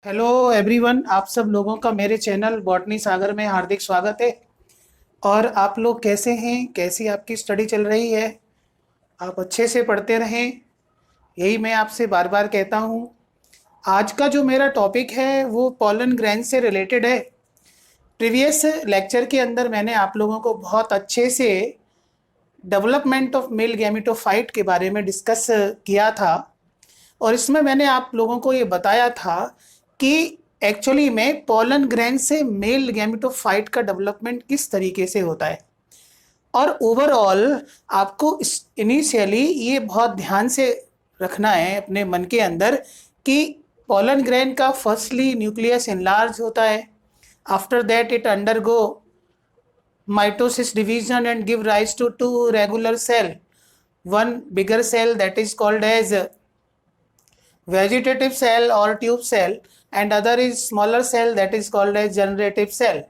Hello everyone, आप सब लोगों का मेरे चैनल बॉटनी सागर में हार्दिक स्वागत है। और आप लोग कैसे हैं? कैसी आपकी स्टडी चल रही है? आप अच्छे से पढ़ते रहें, यही मैं आपसे बार बार कहता हूँ। आज का जो मेरा टॉपिक है वो पॉलन ग्रैन से रिलेटेड है। प्रीवियस लेक्चर के अंदर मैंने आप लोगों को बहुत अच्छे से डेवलपमेंट ऑफ मेल गैमेटोफाइट के बारे में डिस्कस किया था, और इसमें मैंने आप लोगों को ये बताया था कि एक्चुअली में पोलन ग्रैन से मेल गैमेटोफाइट का डेवलपमेंट किस तरीके से होता है। और ओवरऑल आपको इनिशियली ये बहुत ध्यान से रखना है अपने मन के अंदर कि पोलन ग्रैन का फर्स्टली न्यूक्लियस इनलार्ज होता है। After that it undergo mitosis division and give rise to two regular cell, one bigger cell that is called as vegetative cell or tube cell, and other is smaller cell that is called as generative cell.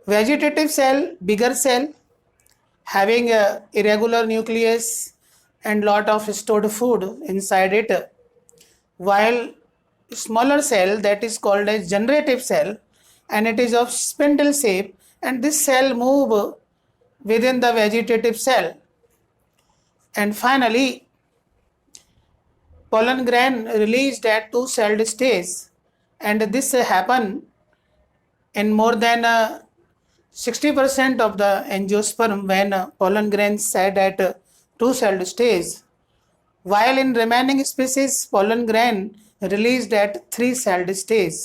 Vegetative cell, bigger cell, having a irregular nucleus and lot of stored food inside it, while smaller cell that is called as generative cell, and it is of spindle shape, and this cell move within the vegetative cell. And finally pollen grain released at two celled stage, and this happen in more than 60% of the angiosperm when pollen grains shed at two celled stage, while in remaining species pollen grain released at three celled stage.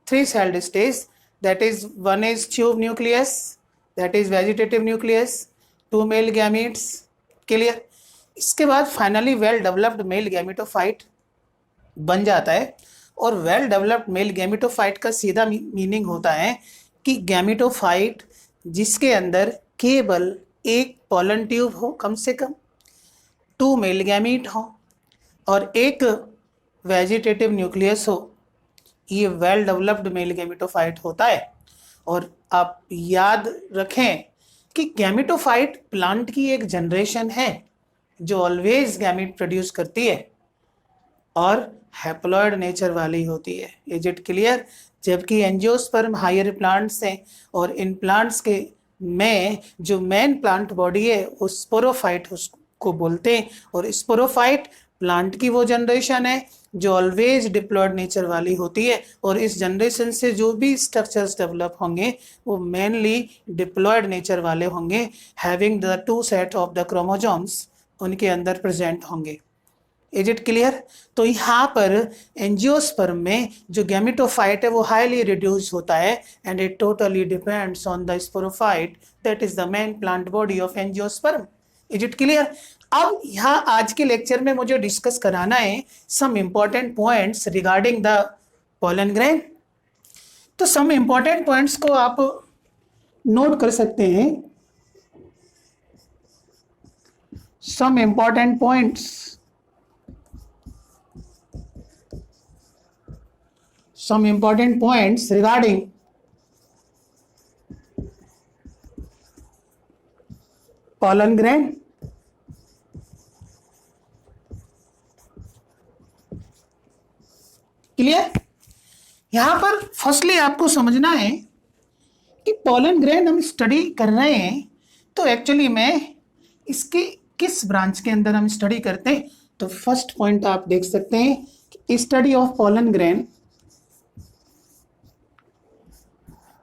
Three celled stage, that is, one is tube nucleus, that is vegetative nucleus, two male gametes. Clear? इसके बाद finally well developed male gametophyte बन जाता है। और well developed male gametophyte का सीधा meaning होता है कि गैमेटोफाइट जिसके अंदर केवल एक पोलन ट्यूब हो, कम से कम टू मेल गैमीट हो और एक वेजिटेटिव न्यूक्लियस हो, ये वेल डेवलप्ड मेल गैमेटोफाइट होता है। और आप याद रखें कि गैमेटोफाइट प्लांट की एक जनरेशन है जो ऑलवेज गैमीट प्रोड्यूस करती है और हैप्लॉइड नेचर वाली होती है। Is it clear? जबकि एंजियोस्पर्म हायर प्लांट्स हैं, और इन प्लांट्स के में जो मेन प्लांट बॉडी है वो स्पोरोफाइट उसको बोलते हैं। और स्पोरोफाइट प्लांट की वो जनरेशन है जो ऑलवेज डिप्लॉयड नेचर वाली होती है, और इस जनरेशन से जो भी स्ट्रक्चर्स डेवलप होंगे वो मेनली डिप्लॉयड नेचर वाले होंगे, having the two set of the chromosomes उनके अंदर प्रेजेंट होंगे। Is it clear? तो यहाँ पर एंजियोस्पर्म में जो गैमेटोफाइट है वो हाईली रिड्यूस होता है, and it totally depends on the sporophyte that is the main plant body of angiosperm. Is it clear? अब यहाँ आज के लेक्चर में मुझे डिस्कस कराना है some important points regarding the pollen grain. तो सम इम्पॉर्टेंट पॉइंट्स को आप नोट कर सकते हैं। Some important points, some important points regarding pollen grain. Clear? यहां पर फर्स्टली आपको समझना है कि पोलन ग्रेन हम स्टडी कर रहे हैं तो एक्चुअली में इसके किस ब्रांच के अंदर हम स्टडी करते हैं। तो फर्स्ट पॉइंट आप देख सकते हैं कि study of pollen grain,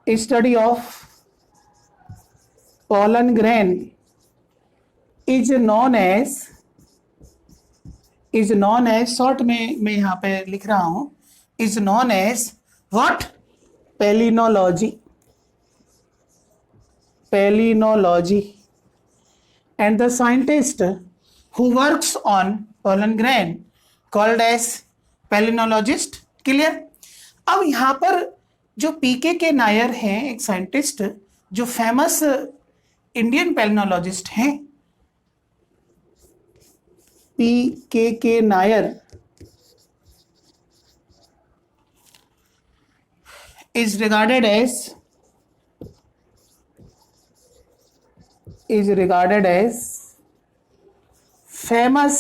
study of pollen grain is known as short में मैं यहाँ पे लिख रहा हूँ, is known as what? Palynology. And the scientist who works on pollen grain called as palynologist. Clear? अब यहाँ पर जो पीके के नायर हैं, एक साइंटिस्ट जो फेमस इंडियन पैलिनोलॉजिस्ट हैं, PK Nair is regarded as famous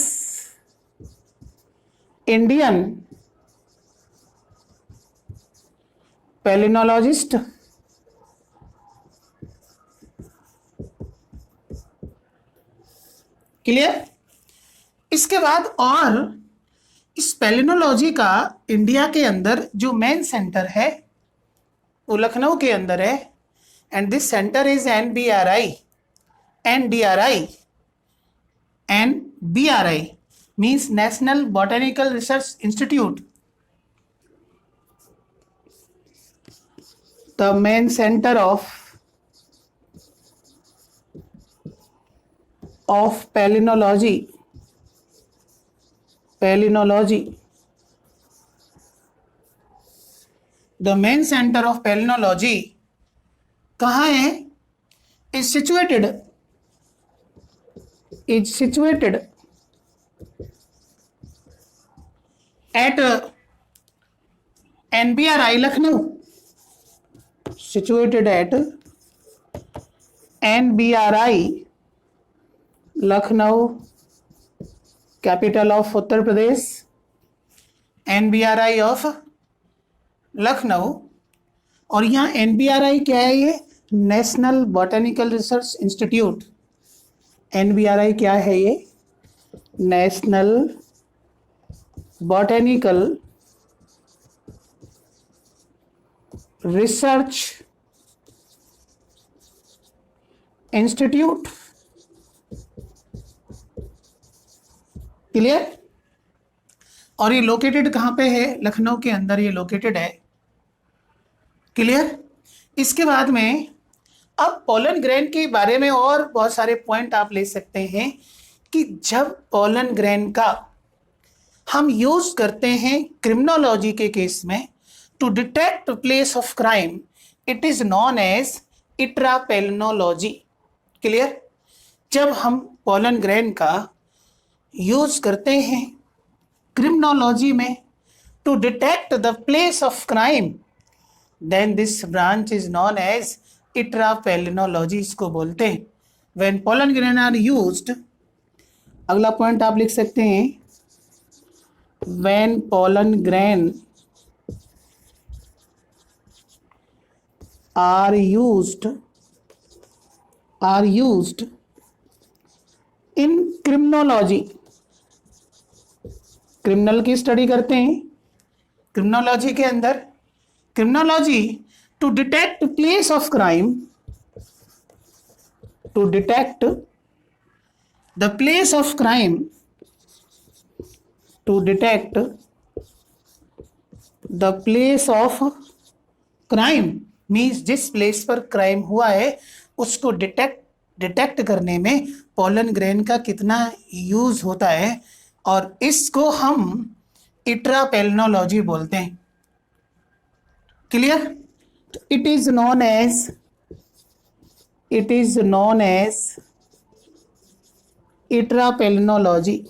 Indian palynologist, clear. इसके बाद और इस पैलिनोलॉजी का इंडिया के अंदर जो मेन सेंटर है वो लखनऊ के अंदर है, and this centre is NBRI, NDRI, NBRI means National Botanical Research Institute. The main center of palynology, the main centre of palynology कहाँ है? Is situated at NBRI Lucknow, situated at NBRI Lucknow, capital of Uttar Pradesh, NBRI of Lucknow. और यहाँ NBRI क्या है? ये national botanical research institute. NBRI क्या है? ये national botanical research institute, clear. और ये लोकेटेड कहाँ पे है? लखनऊ के अंदर ये लोकेटेड है, क्लियर। इसके बाद में अब पोलन ग्रेन के बारे में और बहुत सारे पॉइंट आप ले सकते हैं कि जब पोलन ग्रेन का हम यूज करते हैं क्रिमिनोलॉजी के केस में to detect place of crime, it is known as itrapalynology, clear. जब हम पोलन ग्रेन का यूज करते हैं क्रिमिनोलॉजी में to detect the place of crime, then this branch is known as itrapalynology, इसको बोलते हैं। When pollen grain are used, अगला पॉइंट आप लिख सकते हैं, when pollen grain are used in criminology, criminal की स्टडी करते हैं क्रिमिनोलॉजी के अंदर, criminology to detect place of crime, to detect the place of crime, to detect the place of crime means जिस प्लेस पर क्राइम हुआ है उसको डिटेक्ट करने में पोलन ग्रेन का कितना यूज होता है, और इसको हम इट्रापेलिनोलॉजी बोलते हैं, clear. It is known as itrapalynology,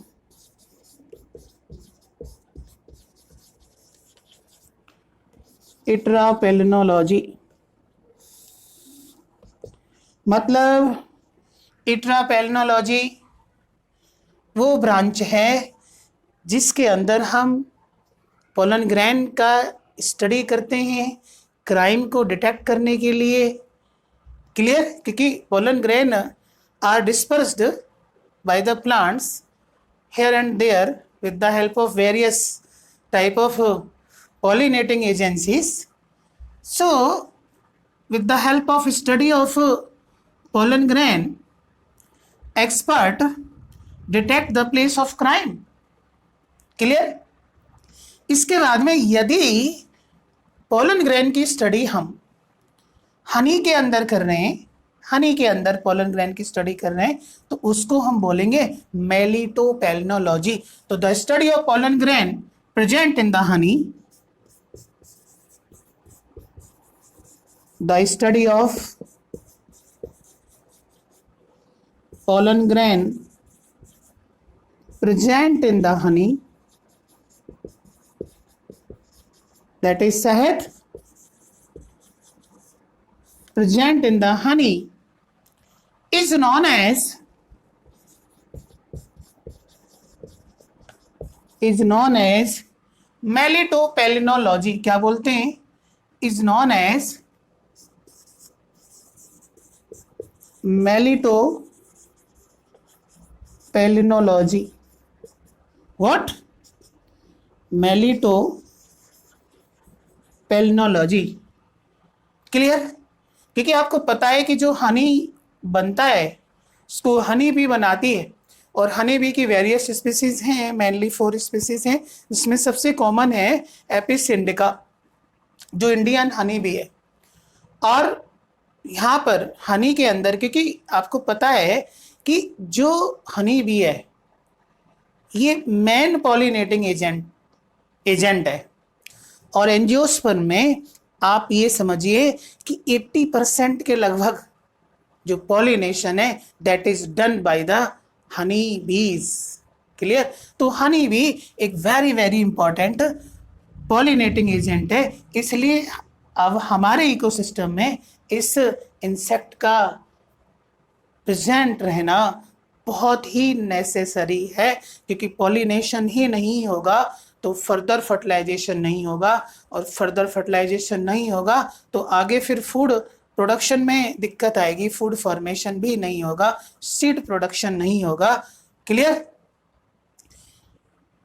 itrapalynology मतलब इट्रापेलिनोलॉजी वो ब्रांच है जिसके अंदर हम पोलन ग्रेन का स्टडी करते हैं क्राइम को डिटेक्ट करने के लिए, क्लियर। क्योंकि pollen grain are dispersed by the plants here and there with the help of various type of pollinating agencies. So with the help of study of pollen grain, expert detect the place of crime, clear। इसके बाद में यदि pollen grain की study हम हनी के अंदर कर रहे हैं, हनी के अंदर पोलन ग्रेन की स्टडी कर रहे हैं, तो उसको हम बोलेंगे मेलिटोपेलिनोलॉजी। तो the study of pollen grain present in the honey, the study of pollen grain present in the honey, that is शहद present in the honey is known as मेलिटोपेलिनोलॉजी। क्या बोलते हैं? is known as melitopalenology. What? melitopalenology. Clear? क्योंकि आपको पता है कि जो हनी बनता है उसको हनी बी बनाती है, और हनी बी की वेरियस स्पीसीज हैं, मेनली 4 स्पीसीज हैं, जिसमें सबसे कॉमन है एपिस इंडिका जो इंडियन हनी बी है। और यहाँ पर हनी के अंदर, क्योंकि आपको पता है कि जो हनी बी है ये मेन पॉलिनेटिंग एजेंट है, और एंजियोस्पर्म में आप ये समझिए कि 80% के लगभग जो पॉलिनेशन है that is done by the honey बीज। क्लियर? तो हनी बी एक very very important pollinating agent है, इसलिए अब हमारे इकोसिस्टम में इस इंसेक्ट का प्रेजेंट रहना बहुत ही नेसेसरी है, क्योंकि पॉलिनेशन ही नहीं होगा तो फर्दर फर्टिलाइजेशन नहीं होगा, और फर्दर फर्टिलाइजेशन नहीं होगा तो आगे फिर फूड प्रोडक्शन में दिक्कत आएगी, फूड फॉर्मेशन भी नहीं होगा, सीड प्रोडक्शन नहीं होगा। क्लियर?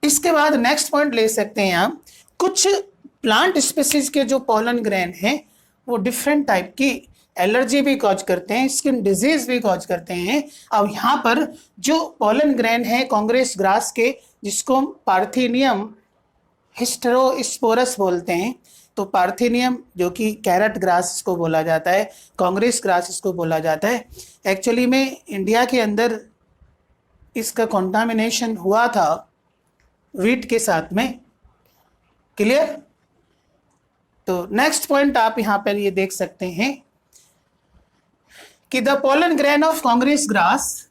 इसके बाद नेक्स्ट पॉइंट ले सकते हैं आप, कुछ प्लांट स्पीसीज के जो पॉलन ग्रेन हैं वो डिफरेंट टाइप की एलर्जी भी कॉज करते हैं, स्किन डिजीज भी कॉज करते हैं। अब यहाँ पर जो पॉलन ग्रेन है कांग्रेस ग्रास के, जिसको हम पार्थेनियम हिस्टेरोस्पोरस बोलते हैं, तो पार्थेनियम जो कि कैरेट ग्रास इसको बोला जाता है, कांग्रेस ग्रास इसको बोला जाता है। एक्चुअली में इंडिया के अंदर इसका कॉन्टामिनेशन हुआ था वीट के साथ में। क्लियर? तो नेक्स्ट पॉइंट आप यहाँ पर ये देख सकते हैं कि the pollen grain of Congress grass,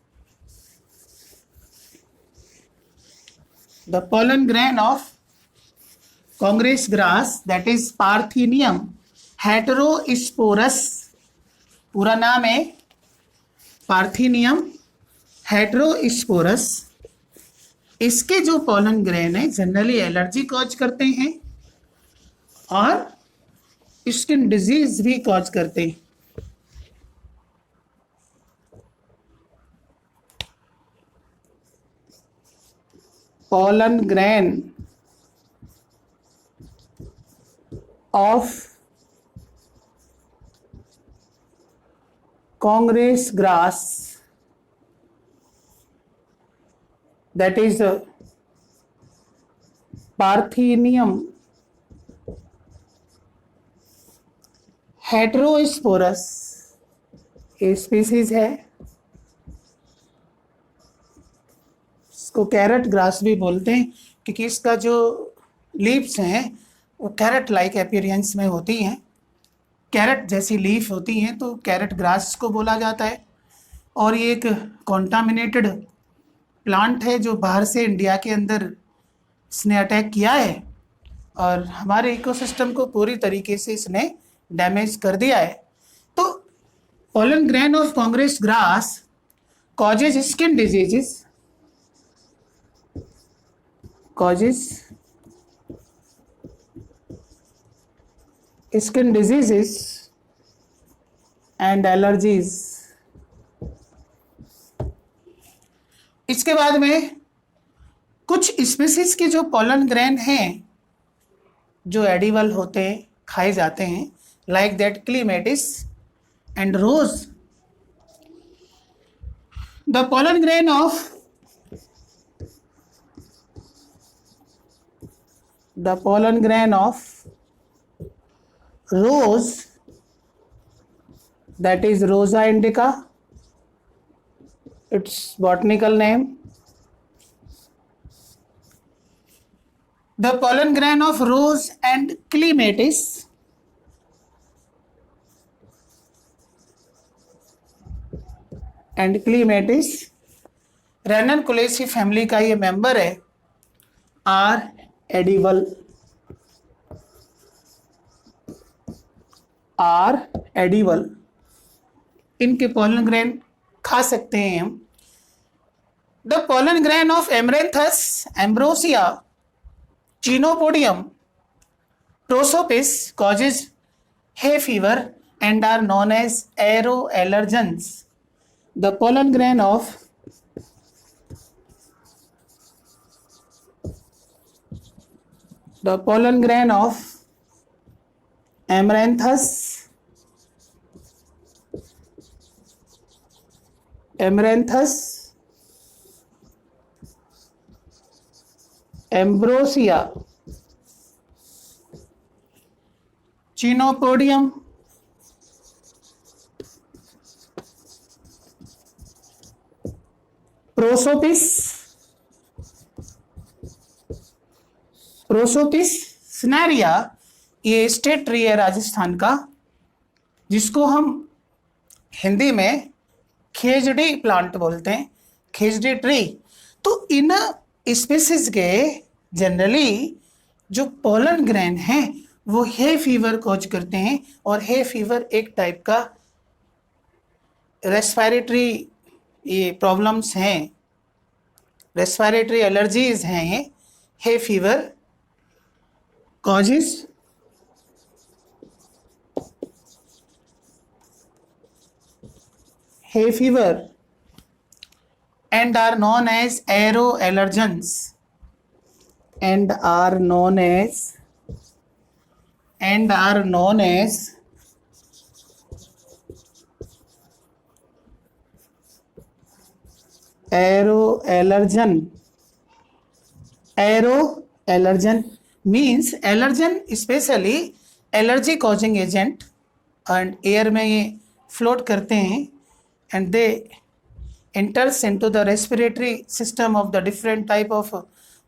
the pollen grain of Congress grass that is parthenium heterosporous, पूरा नाम है पार्थेनियम हेटेरोस्पोरस। इसके जो पोलन ग्रेन है जनरली एलर्जी कॉज करते हैं और स्किन डिजीज भी कॉज करते हैं। Pollen grain of Congress grass, that is Parthenium heterosporus, ये स्पीसीज है, इसको कैरेट ग्रास भी बोलते हैं क्योंकि इसका जो लीव्स हैं वो कैरेट लाइक अपीयरेंस में होती हैं, कैरेट जैसी लीफ होती हैं, तो कैरेट ग्रास को बोला जाता है। और ये एक कॉन्टामिनेटेड प्लांट है जो बाहर से इंडिया के अंदर इसने अटैक किया है और हमारे इकोसिस्टम को पूरी तरीके से इसने डैमेज कर दिया है। तो pollen grain of Congress grass causes skin diseases, causes skin diseases and allergies. इसके बाद में कुछ स्पीसीज के जो पोलन ग्रेन हैं जो एडिबल होते हैं, खाए जाते हैं, like that clematis and rose. The pollen grain of rose, that is Rosa indica, its botanical name. The pollen grain of rose and clematis Ranunculataceae family का ये मेंबर है, आर एडिबल, आर एडिबल। इनके pollen grain खा सकते हैं हम। The pollen grain of amaranthus ambrosia chenopodium Prosopis causes hay fever and are known as aeroallergens. The pollen grain of amaranthus, ambrosia, chenopodium, Prosopis सिनेरिया, ये state tree है राजस्थान का, जिसको हम हिंदी में खेजड़ी प्लांट बोलते हैं, खेजड़ी ट्री। तो इन स्पीसीज के जनरली जो पोलन ग्रेन हैं वो हे फीवर कॉज करते हैं, और हे फीवर एक टाइप का रेस्पिरेटरी ये प्रॉब्लम्स हैं, रेस्पिरेटरी एलर्जीज हैं। ये hay fever causes hay fever and are known as aeroallergens aeroallergen means allergen, especially allergy causing agent, and air में ये float करते हैं and they enters into the respiratory system of the different type of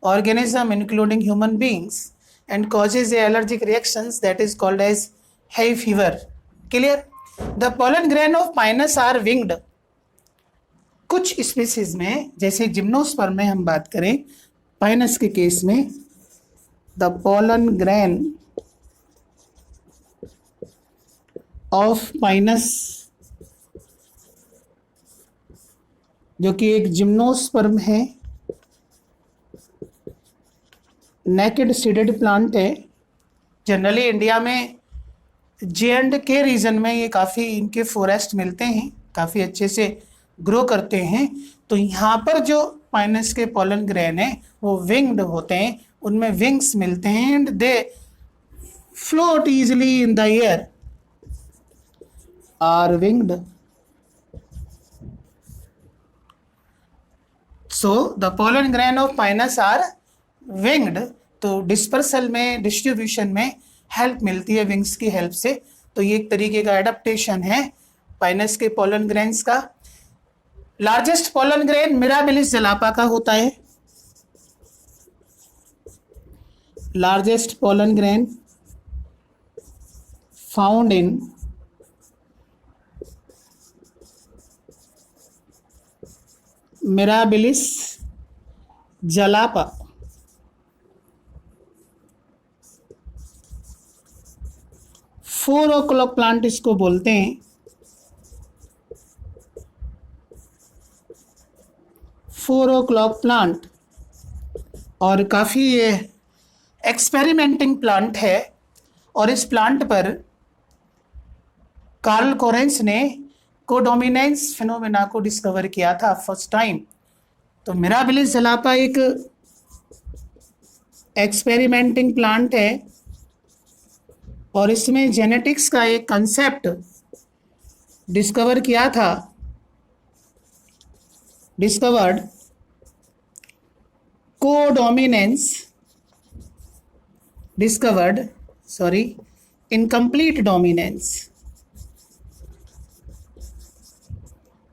organism including human beings and causes a allergic reactions that is called as hay fever. Clear? The pollen grain of pinus are winged. कुछ species में, जैसे gymnosperm में हम बात करें, Pinus के case में the pollen grain of Pinus, जो कि एक जिम्नोस्पर्म है, नेकेड सीडेड प्लांट है। जनरली इंडिया में J&K रीजन में ये काफ़ी इनके फॉरेस्ट मिलते हैं, काफ़ी अच्छे से ग्रो करते हैं। तो यहाँ पर जो पाइनस के पोलन ग्रेन है वो विंग्ड होते हैं, उनमें विंग्स मिलते हैं and they float easily in the air, are winged. So the pollen grain of Pinus are winged. तो डिस्पर्सल में, डिस्ट्रीब्यूशन में हेल्प मिलती है विंग्स की हेल्प से। तो ये एक तरीके का एडेप्टेशन है पाइनस के पोलन ग्रेन्स का। लार्जेस्ट पोलन ग्रेन मिराबिलिस जलापा का होता है। Largest pollen grain found in mirabilis जलापा। Four o'clock plant इसको बोलते हैं। फोर ओ'क्लॉक प्लांट, और काफ़ी ये एक्सपेरिमेंटिंग प्लांट है। और इस प्लांट पर कार्ल कोरेंस ने कोडोमिनेंस फिनोमेना को डिस्कवर किया था फर्स्ट टाइम। तो मिराबिलिस जलापा एक एक्सपेरिमेंटिंग प्लांट है और इसमें जेनेटिक्स का एक concept discovered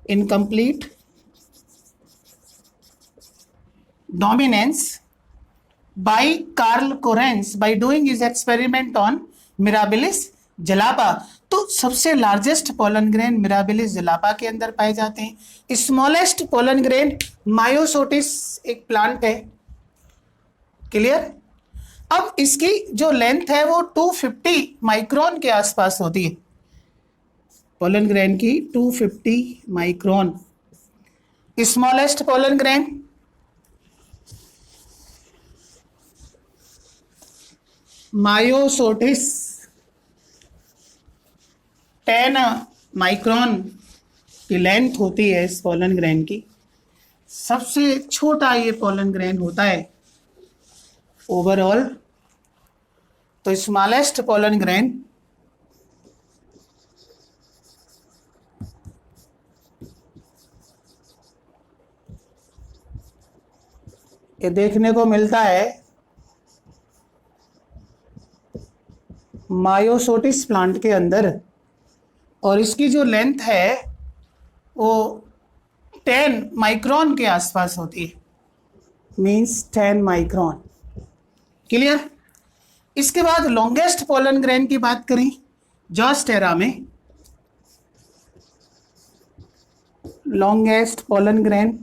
incomplete dominance by Karl Korenz by doing his experiment on mirabilis जलापा। तो सबसे लार्जेस्ट पोलन ग्रेन मिराबिलिस जलापा के अंदर पाए जाते हैं। स्मॉलेस्ट पोलन ग्रेन मायोसोटिस एक प्लांट है। क्लियर? अब इसकी जो लेंथ है वो 250 माइक्रोन के आसपास होती है। पोलन ग्रेन की 250 micron smallest pollen grain. Myosotis 10 micron की लेंथ होती है इस पोलन ग्रेन की। सबसे छोटा ये पोलन ग्रेन होता है ओवरऑल। तो स्मॉलेस्ट पोलन ग्रेन ये देखने को मिलता है मायोसोटिस प्लांट के अंदर, और इसकी जो लेंथ है वो 10 माइक्रोन के आसपास होती है, मींस 10 माइक्रोन। क्लियर? इसके बाद लॉन्गेस्ट पोलन ग्रेन की बात करें जोस्टेरा में, लॉन्गेस्ट पोलन ग्रेन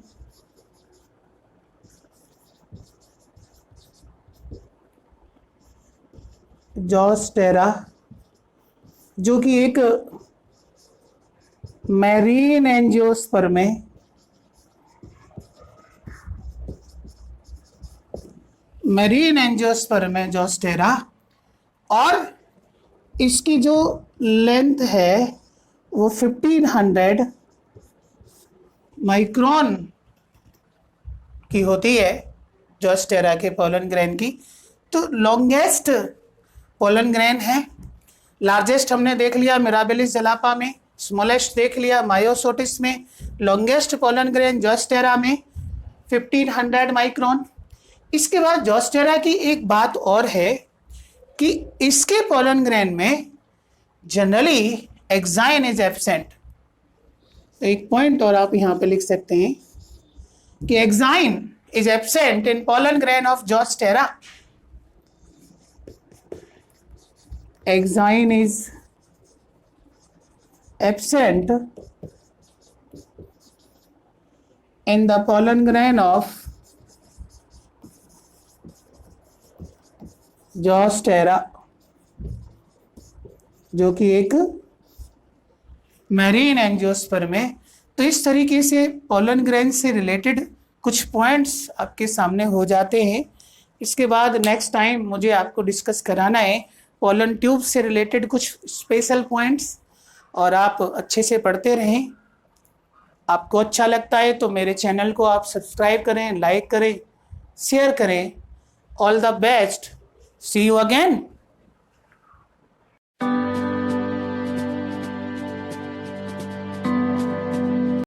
जोस्टेरा, जो कि एक मैरीन एंजियोस्पर्म है, मैरीन एंजियोस्पर्म है जोस्टेरा, और इसकी जो लेंथ है वो 1500 माइक्रोन की होती है जोस्टेरा के पोलन ग्रेन की। तो लॉन्गेस्ट पोलन ग्रेन है। लार्जेस्ट हमने देख लिया मिराबिलिस जलापा में, स्मॉलेस्ट देख लिया मायोसोटिस में, लॉन्गेस्ट पोलन ग्रेन जोस्टेरा में 1500 माइक्रोन। इसके बाद जोस्टेरा की एक बात और है कि इसके पोलन ग्रेन में जनरली एक्साइन इज एब्सेंट। एक पॉइंट और आप यहाँ पे लिख सकते हैं कि exine is absent in pollen grain of Zostera. Exine is absent in the pollen grain of Zostera, जो कि एक मैरीन एंजियोस्पर्म है। तो इस तरीके से पोलन ग्रेन से रिलेटेड कुछ पॉइंट्स आपके सामने हो जाते हैं। इसके बाद नेक्स्ट टाइम मुझे आपको डिस्कस कराना है पोलन ट्यूब से रिलेटेड कुछ स्पेशल पॉइंट्स, और आप अच्छे से पढ़ते रहें। आपको अच्छा लगता है तो मेरे चैनल को आप सब्सक्राइब करें, लाइक करें, शेयर करें। All the best, see you again.